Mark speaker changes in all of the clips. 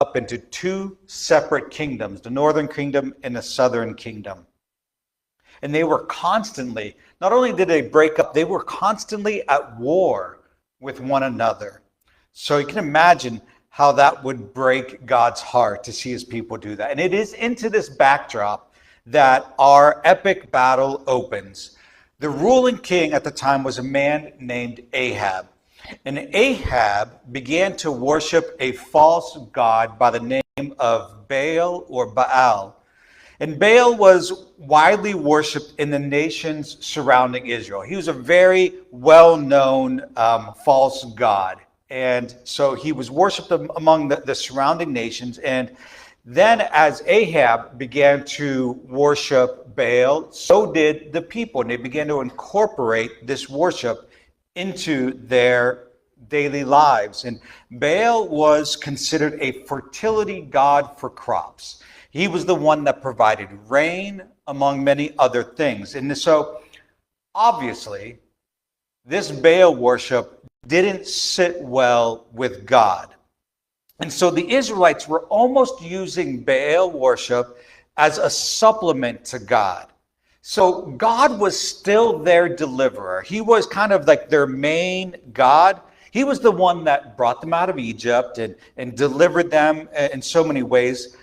Speaker 1: up into two separate kingdoms, the northern kingdom and the southern kingdom. And they were constantly, not only did they break up, they were constantly at war with one another. So you can imagine how that would break God's heart to see his people do that. And it is into this backdrop that our epic battle opens. The ruling king at the time was a man named Ahab. And Ahab began to worship a false god by the name of Baal or Baal. And Baal was widely worshipped in the nations surrounding Israel. He was a very well-known false god. And so he was worshipped among the surrounding nations. And then as Ahab began to worship Baal, so did the people. And they began to incorporate this worship into their daily lives. And Baal was considered a fertility god for crops. He was the one that provided rain, among many other things. And so, obviously, this Baal worship didn't sit well with God. And so the Israelites were almost using Baal worship as a supplement to God. So God was still their deliverer. He was kind of like their main God. He was the one that brought them out of Egypt and delivered them in so many ways.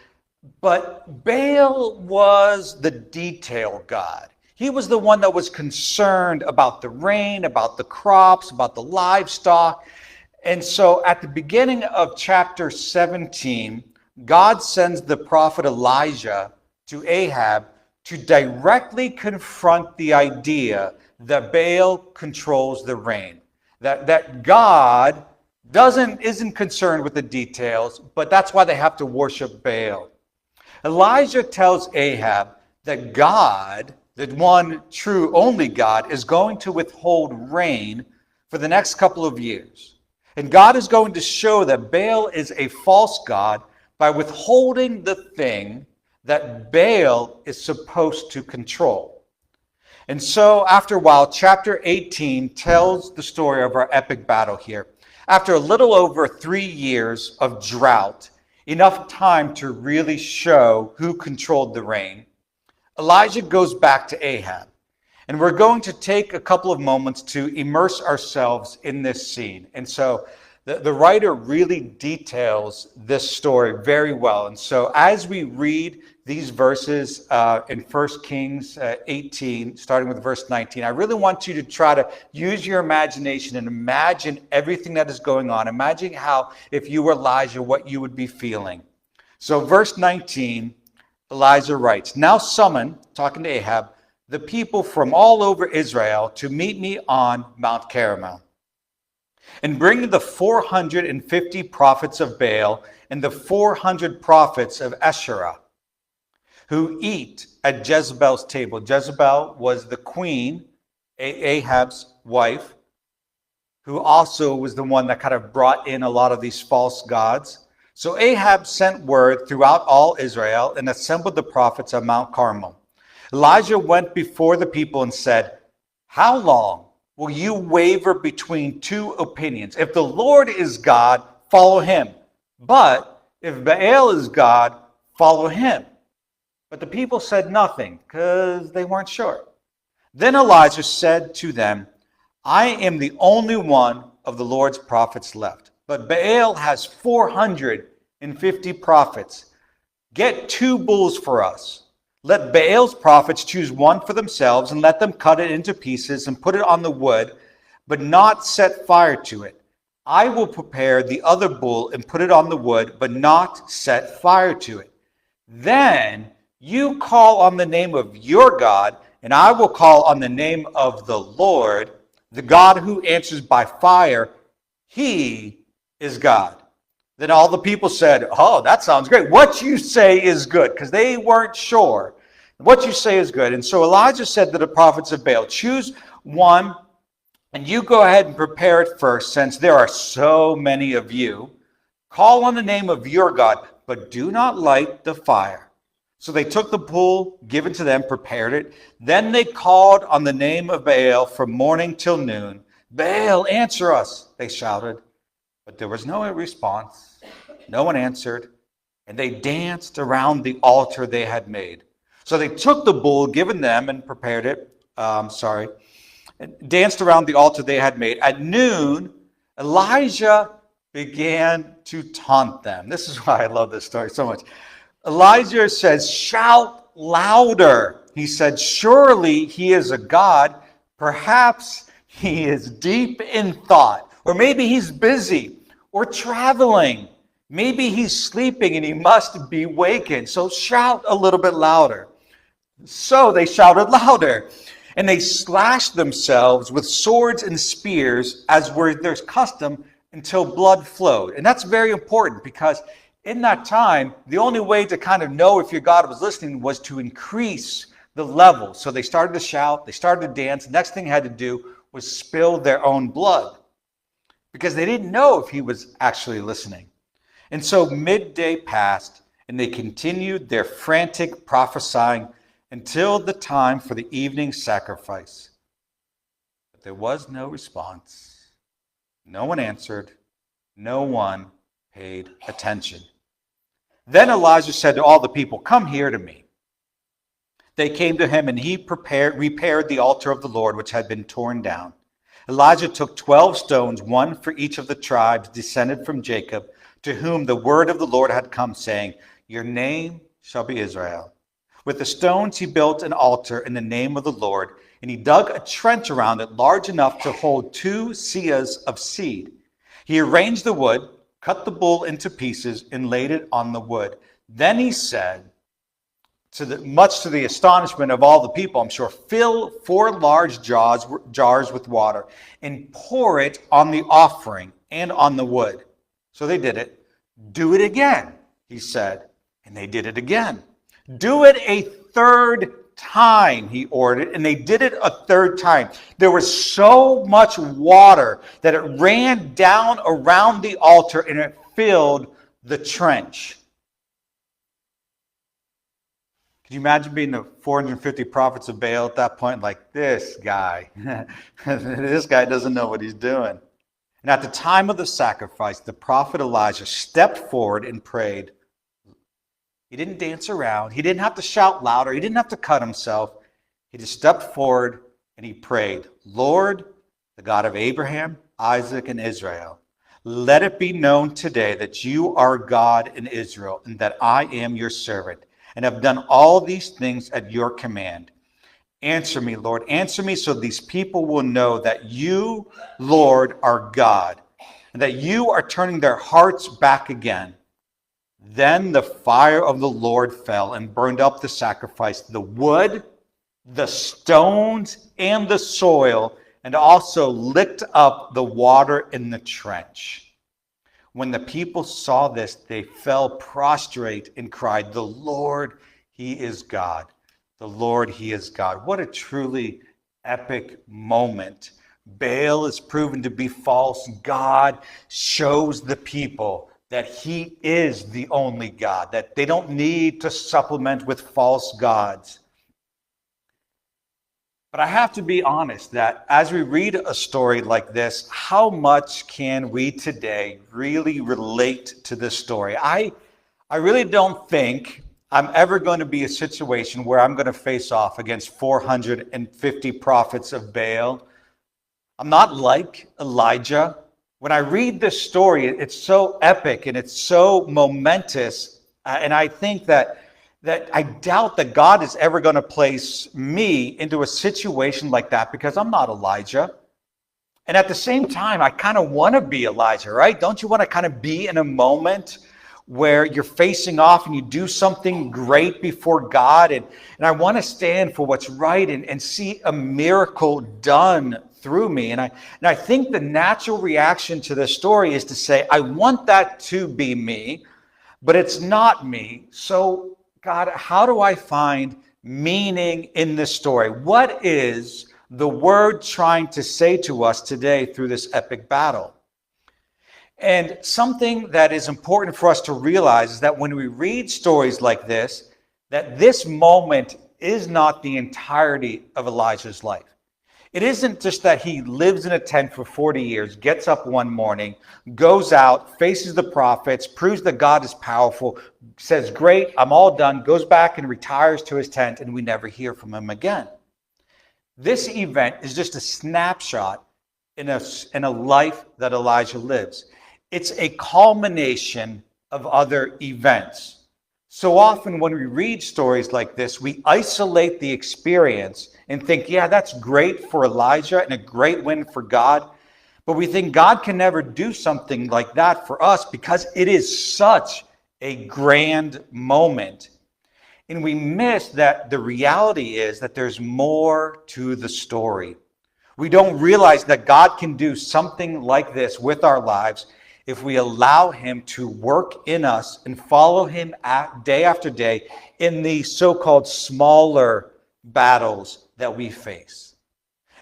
Speaker 1: But Baal was the detail god. He was the one that was concerned about the rain, about the crops, about the livestock. And so at the beginning of chapter 17, God sends the prophet Elijah to Ahab to directly confront the idea that Baal controls the rain. That God isn't concerned with the details, but that's why they have to worship Baal. Elijah tells Ahab that God, the one true only God, is going to withhold rain for the next couple of years. And God is going to show that Baal is a false god by withholding the thing that Baal is supposed to control. And so after a while, chapter 18 tells the story of our epic battle here. After a little over 3 years of drought, enough time to really show who controlled the rain, Elijah goes back to Ahab. And we're going to take a couple of moments to immerse ourselves in this scene. And so the writer really details this story very well. And so as we read these verses in 1 Kings 18, starting with verse 19, I really want you to try to use your imagination and imagine everything that is going on. Imagine how, if you were Elijah, what you would be feeling. So verse 19, Elijah writes, "Now summon," talking to Ahab, "the people from all over Israel to meet me on Mount Carmel. And bring the 450 prophets of Baal and the 400 prophets of Asherah, who eat at Jezebel's table." Jezebel was the queen, Ahab's wife, who also was the one that kind of brought in a lot of these false gods. So Ahab sent word throughout all Israel and assembled the prophets on Mount Carmel. Elijah went before the people and said, "How long will you waver between two opinions? If the Lord is God, follow him. But if Baal is God, follow him." But the people said nothing because they weren't sure. Then Elijah said to them, "I am the only one of the Lord's prophets left, but Baal has 450 prophets. Get 2 bulls for us. Let Baal's prophets choose one for themselves and let them cut it into pieces and put it on the wood, but not set fire to it. I will prepare the other bull and put it on the wood, but not set fire to it. Then you call on the name of your God, and I will call on the name of the Lord, the God who answers by fire. He is God." Then all the people said, "Oh, that sounds great. What you say is good," because they weren't sure. "What you say is good." And so Elijah said to the prophets of Baal, "Choose one, and you go ahead and prepare it first, since there are so many of you. Call on the name of your God, but do not light the fire." So they took the bull given to them, prepared it. Then they called on the name of Baal from morning till noon. "Baal, answer us," they shouted. But there was no response. No one answered. and they danced around the altar they had made. So they took the bull given them and prepared it, and danced around the altar they had made. At noon, Elijah began to taunt them. This is why I love this story so much. Elijah says, "Shout louder." He said, "Surely he is a god. Perhaps he is deep in thought." Or maybe he's busy or traveling. Maybe he's sleeping and he must be wakened. So shout a little bit louder. So they shouted louder. And they slashed themselves with swords and spears, as were their custom, until blood flowed. And that's very important, because in that time, the only way to kind of know if your God was listening was to increase the level. So they started to shout, they started to dance. Next thing they had to do was spill their own blood, because they didn't know if he was actually listening. And so midday passed, and they continued their frantic prophesying until the time for the evening sacrifice. But there was no response. No one answered. No one paid attention. Then Elijah said to all the people, "Come here to me." They came to him, and he repaired the altar of the Lord, which had been torn down. Elijah took 12 stones, one for each of the tribes descended from Jacob, to whom the word of the Lord had come, saying, "Your name shall be Israel." With the stones he built an altar in the name of the Lord, and he dug a trench around it large enough to hold 2 seahs of seed. He arranged the wood, cut the bull into pieces, and laid it on the wood. Then he said, much to the astonishment of all the people, I'm sure, "Fill 4 large jars with water and pour it on the offering and on the wood." So they did it. "Do it again," he said, and they did it again. "Do it a third time," he ordered, and they did it a third time. There was so much water that it ran down around the altar and it filled the trench. Could you imagine being the 450 prophets of Baal at that point? Like, this guy, this guy doesn't know what he's doing. And at the time of the sacrifice, the prophet Elijah stepped forward and prayed. He didn't dance around. He didn't have to shout louder. He didn't have to cut himself. He just stepped forward and he prayed, "Lord, the God of Abraham, Isaac, and Israel, let it be known today that you are God in Israel, and that I am your servant, and have done all these things at your command. Answer me, Lord, answer me, so these people will know that you, Lord, are God, and that you are turning their hearts back again." Then the fire of the Lord fell and burned up the sacrifice, the wood, the stones, and the soil, and also licked up the water in the trench. When the people saw this, they fell prostrate and cried, "The Lord, he is God. The Lord, he is God." What a truly epic moment. Baal is proven to be false. God shows the people that he is the only God, that they don't need to supplement with false gods. But I have to be honest that as we read a story like this, how much can we today really relate to this story? I really don't think I'm ever going to be a situation where I'm going to face off against 450 prophets of Baal. I'm not like Elijah. When I read this story, it's so epic and it's so momentous. And I think that I doubt that God is ever going to place me into a situation like that, because I'm not Elijah. And at the same time, I kind of want to be Elijah, right? Don't you want to kind of be in a moment where you're facing off and you do something great before God? And I want to stand for what's right and see a miracle done through me. And I think the natural reaction to this story is to say, I want that to be me, but it's not me. So God, how do I find meaning in this story? What is the word trying to say to us today through this epic battle? And something that is important for us to realize is that when we read stories like this, that this moment is not the entirety of Elijah's life. It isn't just that he lives in a tent for 40 years, gets up one morning, goes out, faces the prophets, proves that God is powerful, says, great, I'm all done, goes back and retires to his tent, and we never hear from him again. This event is just a snapshot in a life that Elijah lives. It's a culmination of other events. So often when we read stories like this, we isolate the experience and think, yeah, that's great for Elijah and a great win for God. But we think God can never do something like that for us because it is such a grand moment. And we miss that the reality is that there's more to the story. We don't realize that God can do something like this with our lives if we allow him to work in us and follow him day after day in the so-called smaller battles that we face.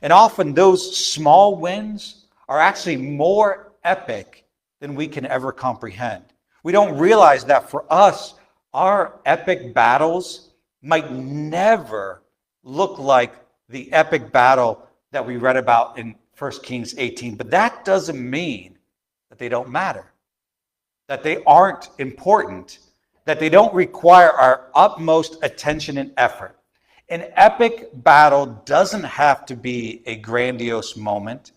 Speaker 1: And often those small wins are actually more epic than we can ever comprehend. We don't realize that for us, our epic battles might never look like the epic battle that we read about in 1 Kings 18, but that doesn't mean that they don't matter, that they aren't important, that they don't require our utmost attention and effort. An epic battle doesn't have to be a grandiose moment.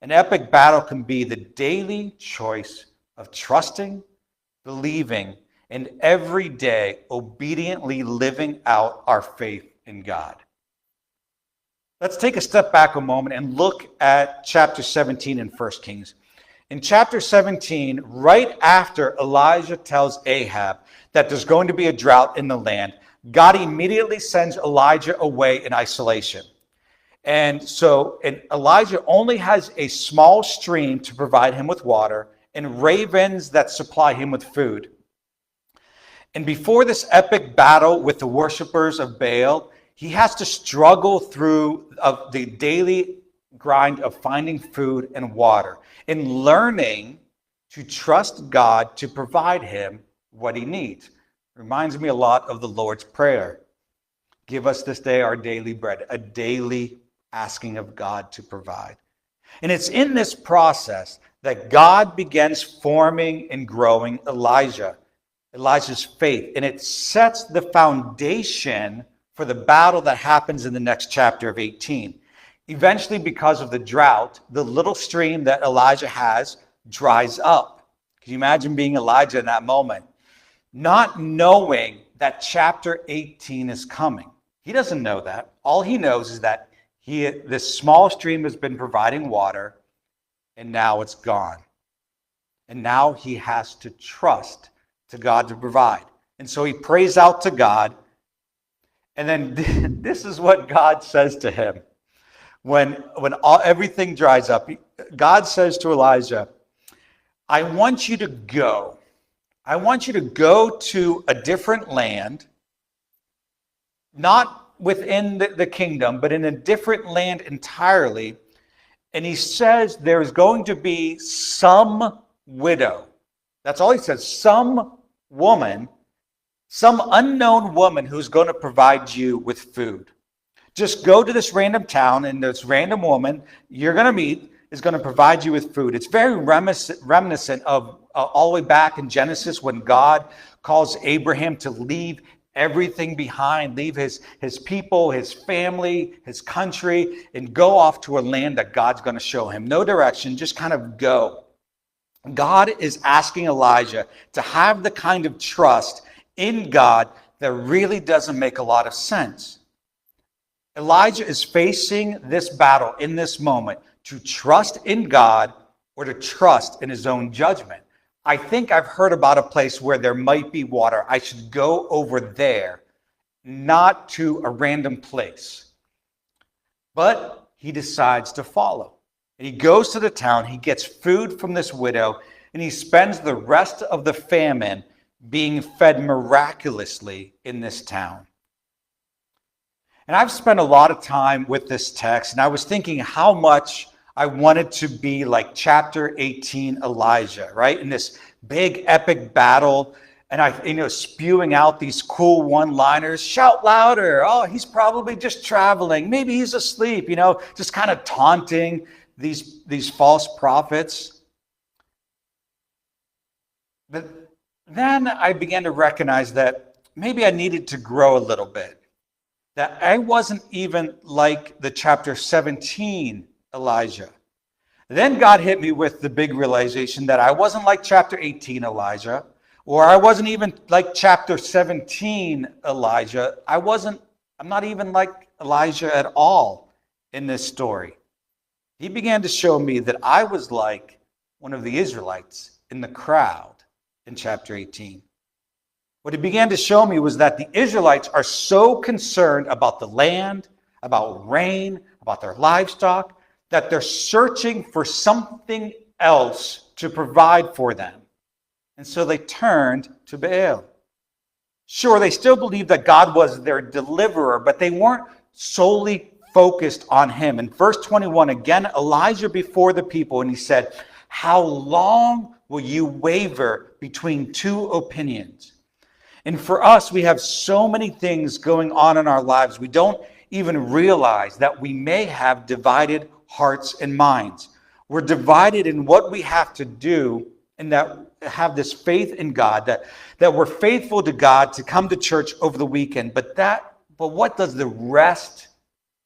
Speaker 1: An epic battle can be the daily choice of trusting, believing, and every day obediently living out our faith in God. Let's take a step back a moment and look at chapter 17 in 1 Kings. In chapter 17, right after Elijah tells Ahab that there's going to be a drought in the land, God immediately sends Elijah away in isolation. And Elijah only has a small stream to provide him with water and ravens that supply him with food. And before this epic battle with the worshipers of Baal, he has to struggle through the daily grind of finding food and water and learning to trust God to provide him what he needs. Reminds me a lot of the Lord's Prayer. Give us this day our daily bread, a daily asking of God to provide. And it's in this process that God begins forming and growing Elijah's faith, and it sets the foundation for the battle that happens in the next chapter of 18. Eventually, because of the drought, the little stream that Elijah has dries up. Can you imagine being Elijah in that moment? Not knowing that chapter 18 is coming. He doesn't know that. All he knows is that this small stream has been providing water, and now it's gone. And now he has to trust to God to provide. And so he prays out to God, and then this is what God says to him. When everything dries up, God says to Elijah, I want you to go. I want you to go to a different land, not within the kingdom, but in a different land entirely. And he says there's going to be some widow. That's all he says. Some woman, some unknown woman who's going to provide you with food. Just go to this random town, and this random woman you're going to meet is going to provide you with food. It's very reminiscent of all the way back in Genesis when God calls Abraham to leave everything behind, leave his people, his family, his country, and go off to a land that God's going to show him. No direction, just kind of go. God is asking Elijah to have the kind of trust in God that really doesn't make a lot of sense. Elijah is facing this battle in this moment to trust in God or to trust in his own judgment. I think I've heard about a place where there might be water. I should go over there, not to a random place. But he decides to follow. And he goes to the town, he gets food from this widow, and he spends the rest of the famine being fed miraculously in this town. And I've spent a lot of time with this text, and I was thinking how much I wanted to be like chapter 18 Elijah, right? In this big epic battle, and spewing out these cool one-liners, shout louder. Oh, he's probably just traveling. Maybe he's asleep, just kind of taunting these false prophets. But then I began to recognize that maybe I needed to grow a little bit. That I wasn't even like the chapter 17 Elijah. Then God hit me with the big realization that I wasn't like chapter 18 Elijah, or I wasn't even like chapter 17 Elijah. I'm not even like Elijah at all in this story. He began to show me that I was like one of the Israelites in the crowd in chapter 18. What he began to show me was that the Israelites are so concerned about the land, about rain, about their livestock, that they're searching for something else to provide for them. And so they turned to Baal. Sure, they still believed that God was their deliverer, but they weren't solely focused on him. In verse 21, again, Elijah before the people, and he said, "How long will you waver between two opinions?" And for us, we have so many things going on in our lives, we don't even realize that we may have divided hearts and minds. We're divided in what we have to do, and that have this faith in God, that we're faithful to God to come to church over the weekend. But what does the rest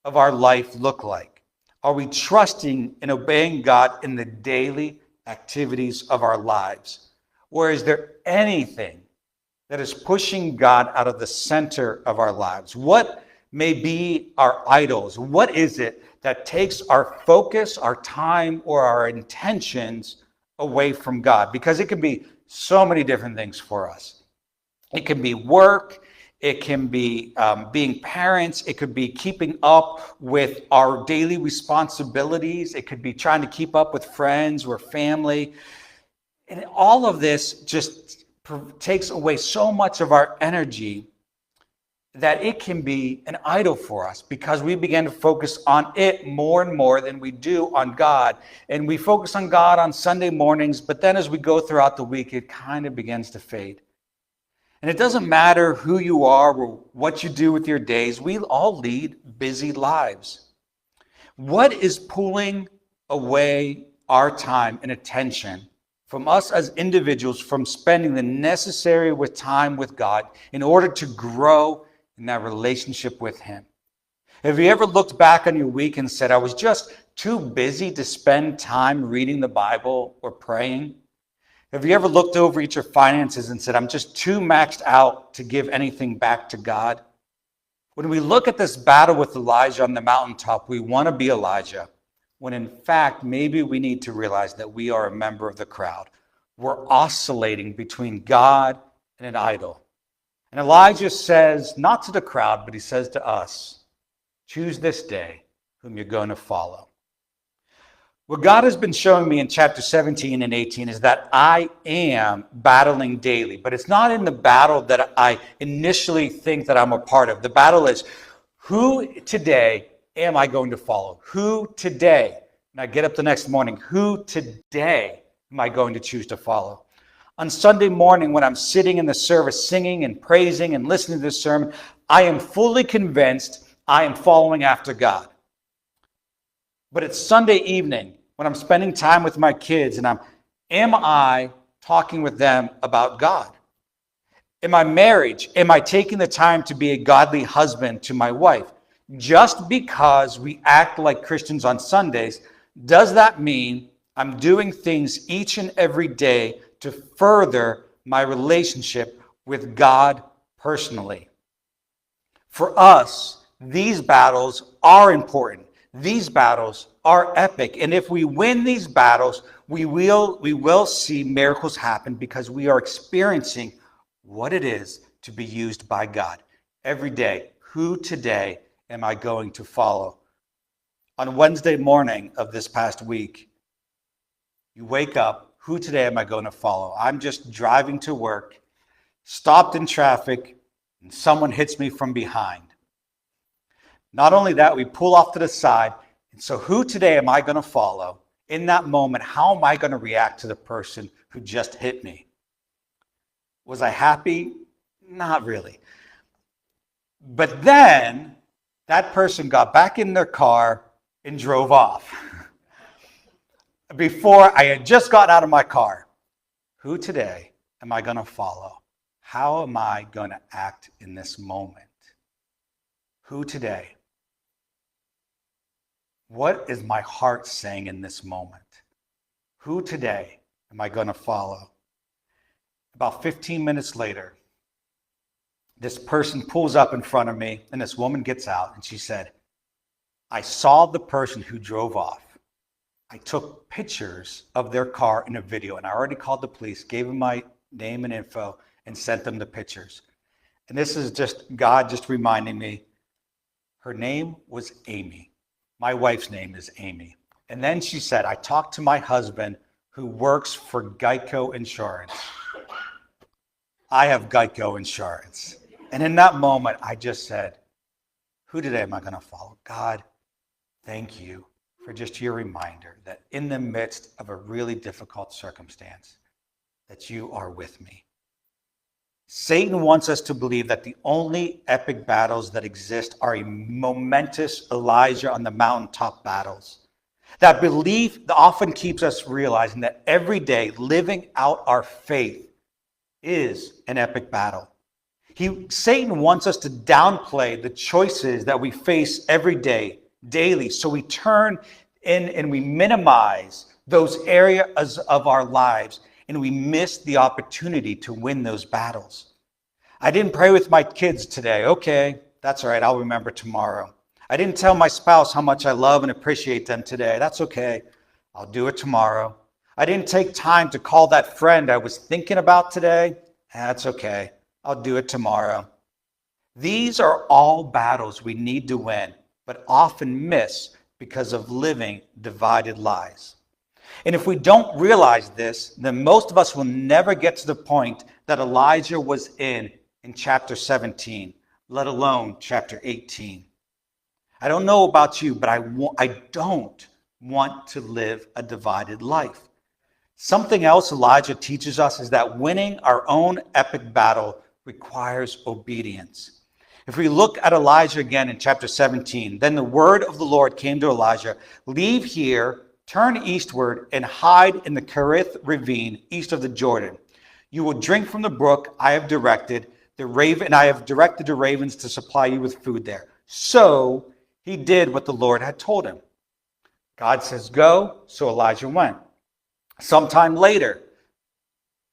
Speaker 1: of our life look like? Are we trusting and obeying God in the daily activities of our lives? Or is there anything that is pushing God out of the center of our lives? What may be our idols? What is it that takes our focus, our time, or our intentions away from God? Because it can be so many different things for us. It can be work. It can be being parents. It could be keeping up with our daily responsibilities. It could be trying to keep up with friends or family. And all of this just takes away so much of our energy that it can be an idol for us, because we begin to focus on it more and more than we do on God. And we focus on God on Sunday mornings, but then as we go throughout the week, it kind of begins to fade. And it doesn't matter who you are or what you do with your days. We all lead busy lives. What is pulling away our time and attention from us as individuals from spending the necessary time with God in order to grow in that relationship with him? Have you ever looked back on your week and said, I was just too busy to spend time reading the Bible or praying? Have you ever looked over at your finances and said, I'm just too maxed out to give anything back to God? When we look at this battle with Elijah on the mountaintop, we want to be Elijah, when in fact, maybe we need to realize that we are a member of the crowd. We're oscillating between God and an idol. And Elijah says, not to the crowd, but he says to us, choose this day whom you're going to follow. What God has been showing me in chapter 17 and 18 is that I am battling daily, but it's not in the battle that I initially think that I'm a part of. The battle is, who today am I going to follow? Who today, and I get up the next morning, who today am I going to choose to follow? On Sunday morning, when I'm sitting in the service singing and praising and listening to this sermon, I am fully convinced I am following after God. But it's Sunday evening when I'm spending time with my kids and am I talking with them about God? In my marriage, am I taking the time to be a godly husband to my wife? Just because we act like Christians on Sundays, does that mean I'm doing things each and every day to further my relationship with God personally? For us, these battles are important. These battles are epic. And if we win these battles, we will see miracles happen, because we are experiencing what it is to be used by God every day. Who today am I going to follow? On Wednesday morning of this past week, you wake up, who today am I going to follow? I'm just driving to work, stopped in traffic, and someone hits me from behind. Not only that, we pull off to the side. And so who today am I going to follow? In that moment, how am I going to react to the person who just hit me? Was I happy? Not really. But then that person got back in their car and drove off. Before I had just got out of my car. Who today am I going to follow? How am I going to act in this moment? Who today? What is my heart saying in this moment? Who today am I going to follow? About 15 minutes later, this person pulls up in front of me, and this woman gets out, and she said, I saw the person who drove off. I took pictures of their car in a video, and I already called the police, gave them my name and info, and sent them the pictures. And this is just God just reminding me, her name was Amy. My wife's name is Amy. And then she said, I talked to my husband who works for Geico Insurance. I have Geico Insurance. And in that moment, I just said, who today am I going to follow? God, thank you for just your reminder that in the midst of a really difficult circumstance, that you are with me. Satan wants us to believe that the only epic battles that exist are a momentous Elijah on the mountaintop battles. That belief often keeps us realizing that every day living out our faith is an epic battle. Satan wants us to downplay the choices that we face every day, daily. So we turn in and we minimize those areas of our lives and we miss the opportunity to win those battles. I didn't pray with my kids today. Okay, that's all right. I'll remember tomorrow. I didn't tell my spouse how much I love and appreciate them today. That's okay. I'll do it tomorrow. I didn't take time to call that friend I was thinking about today. That's okay. I'll do it tomorrow. These are all battles we need to win, but often miss because of living divided lives. And if we don't realize this, then most of us will never get to the point that Elijah was in chapter 17, let alone chapter 18. I don't know about you, but I don't want to live a divided life. Something else Elijah teaches us is that winning our own epic battle requires obedience. If we look at Elijah again in chapter 17, then the word of the Lord came to Elijah, leave here, turn eastward, and hide in the Kerith ravine east of the Jordan. You will drink from the brook I have directed, and I have directed the ravens to supply you with food there. So he did what the Lord had told him. God says, go, so Elijah went. Sometime later,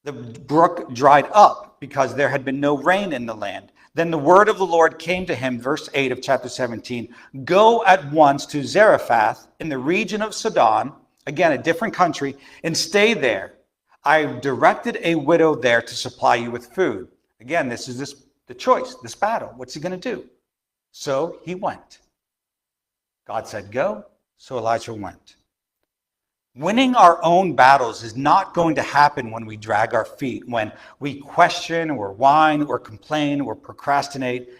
Speaker 1: the brook dried up because there had been no rain in the land. Then the word of the Lord came to him, verse 8 of chapter 17, go at once to Zarephath in the region of Sidon, again, a different country, and stay there. I directed a widow there to supply you with food. Again, this is the choice, this battle. What's he going to do? So he went. God said, go, so Elijah went. Winning our own battles is not going to happen when we drag our feet, when we question or whine or complain or procrastinate.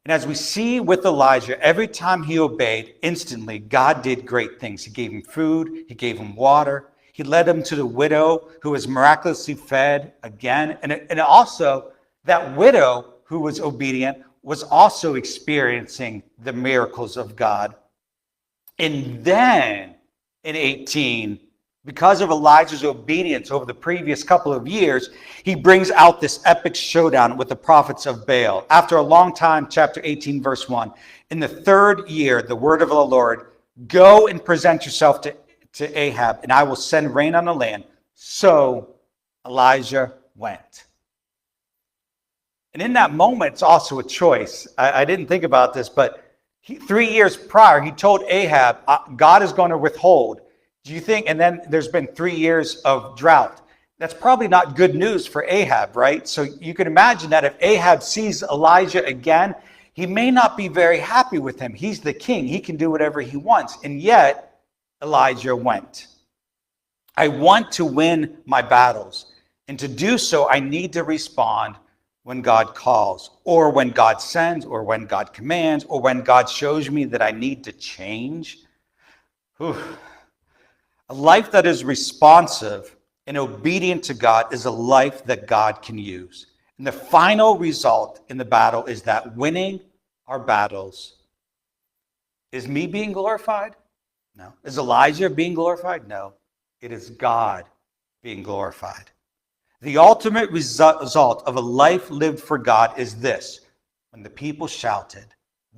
Speaker 1: And as we see with Elijah, every time he obeyed, instantly God did great things. He gave him food, he gave him water, he led him to the widow who was miraculously fed again. And also, that widow who was obedient was also experiencing the miracles of God. And then in 18, because of Elijah's obedience over the previous couple of years, he brings out this epic showdown with the prophets of Baal. After a long time, chapter 18, verse 1, in the third year, the word of the Lord, go and present yourself to Ahab, and I will send rain on the land. So Elijah went. And in that moment, it's also a choice. I didn't think about this, but 3 years prior, he told Ahab, God is going to withhold. Do you think, and then there's been 3 years of drought. That's probably not good news for Ahab, right? So you can imagine that if Ahab sees Elijah again, he may not be very happy with him. He's the king. He can do whatever he wants. And yet, Elijah went. I want to win my battles. And to do so, I need to respond when God calls, or when God sends, or when God commands, or when God shows me that I need to change. Whew. A life that is responsive and obedient to God is a life that God can use. And the final result in the battle is that winning our battles is me being glorified? No. Is Elijah being glorified? No. It is God being glorified. The ultimate result of a life lived for God is this: when the people shouted,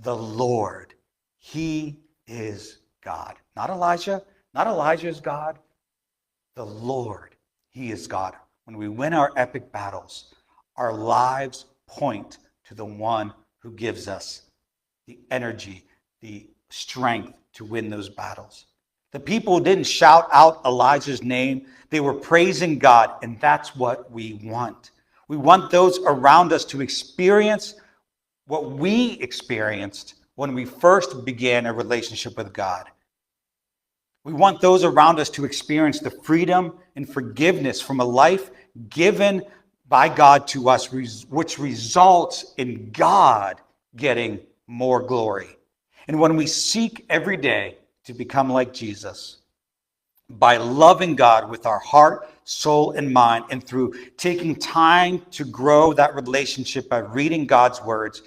Speaker 1: "The Lord, He is God." Not Elijah, not Elijah is God. The Lord, He is God. When we win our epic battles, our lives point to the one who gives us the energy, the strength to win those battles. The people didn't shout out Elijah's name. They were praising God, and that's what we want. We want those around us to experience what we experienced when we first began a relationship with God. We want those around us to experience the freedom and forgiveness from a life given by God to us, which results in God getting more glory. And when we seek every day to become like Jesus, by loving God with our heart, soul, and mind, and through taking time to grow that relationship by reading God's words,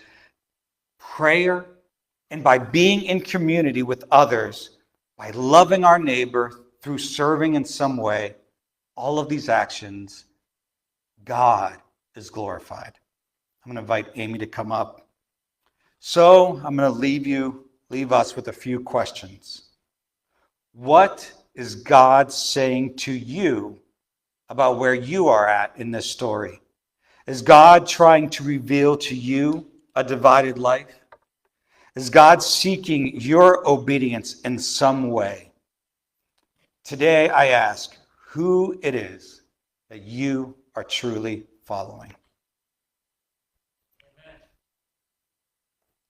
Speaker 1: prayer, and by being in community with others, by loving our neighbor through serving in some way, all of these actions, God is glorified. I'm going to invite Amy to come up. So I'm going to leave us with a few questions. What is God saying to you about where you are at in this story? Is God trying to reveal to you a divided life? Is God seeking your obedience in some way? Today I ask who it is that you are truly following.